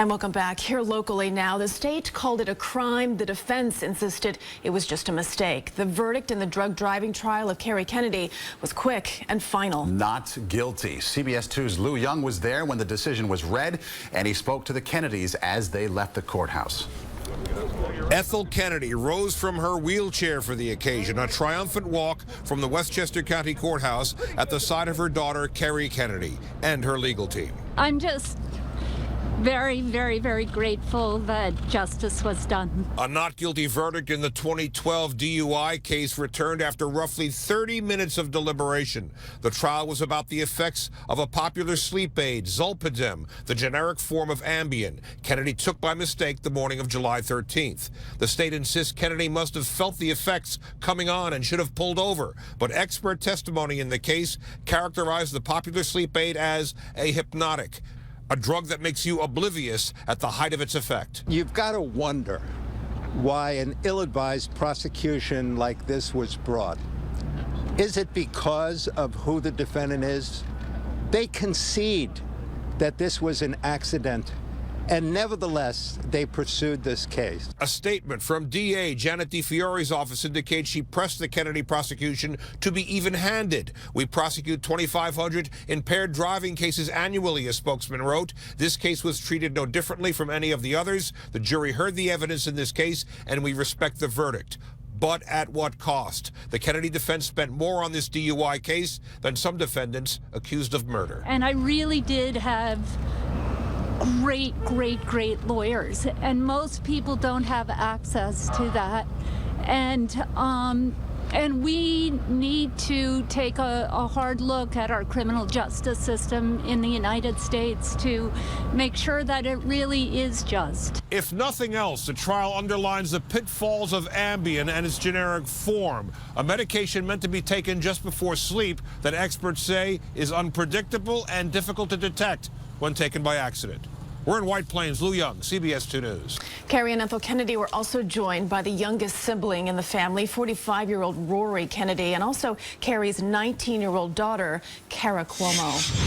And welcome back. Here locally now, the state called it a crime. The defense insisted it was just a mistake. The verdict in the drug driving trial of Kerry Kennedy was quick and final. Not guilty. CBS 2's Lou Young was there when the decision was read, and he spoke to the Kennedys as they left the courthouse. Ethel Kennedy rose from her wheelchair for the occasion, a triumphant walk from the Westchester County Courthouse at the side of her daughter, Kerry Kennedy, and her legal team. I'm just very, very, very grateful that justice was done. A not guilty verdict in the 2012 DUI case returned after roughly 30 minutes of deliberation. The trial was about the effects of a popular sleep aid, Zolpidem, the generic form of Ambien, Kennedy took by mistake the morning of July 13th. The state insists Kennedy must have felt the effects coming on and should have pulled over, but expert testimony in the case characterized the popular sleep aid as a hypnotic, a drug that makes you oblivious at the height of its effect. You've got to wonder why an ill-advised prosecution like this was brought. Is it because of who the defendant is? They concede that this was an accident, and nevertheless, they pursued this case. A statement from DA Janet DeFiore's office indicates she pressed the Kennedy prosecution to be even-handed. We prosecute 2,500 impaired driving cases annually, a spokesman wrote. This case was treated no differently from any of the others. The jury heard the evidence in this case, and we respect the verdict. But at what cost? The Kennedy defense spent more on this DUI case than some defendants accused of murder. And I really did have great lawyers, and most people don't have access to that, and we need to take a hard look at our criminal justice system in the United States to make sure that it really is just. If nothing else, the trial underlines the pitfalls of Ambien and its generic form, a medication meant to be taken just before sleep that experts say is unpredictable and difficult to detect when taken by accident. We're in White Plains. Lou Young, CBS 2 News. Kerry and Ethel Kennedy were also joined by the youngest sibling in the family, 45-year-old Rory Kennedy, and also Kerry's 19-year-old daughter, Cara Cuomo.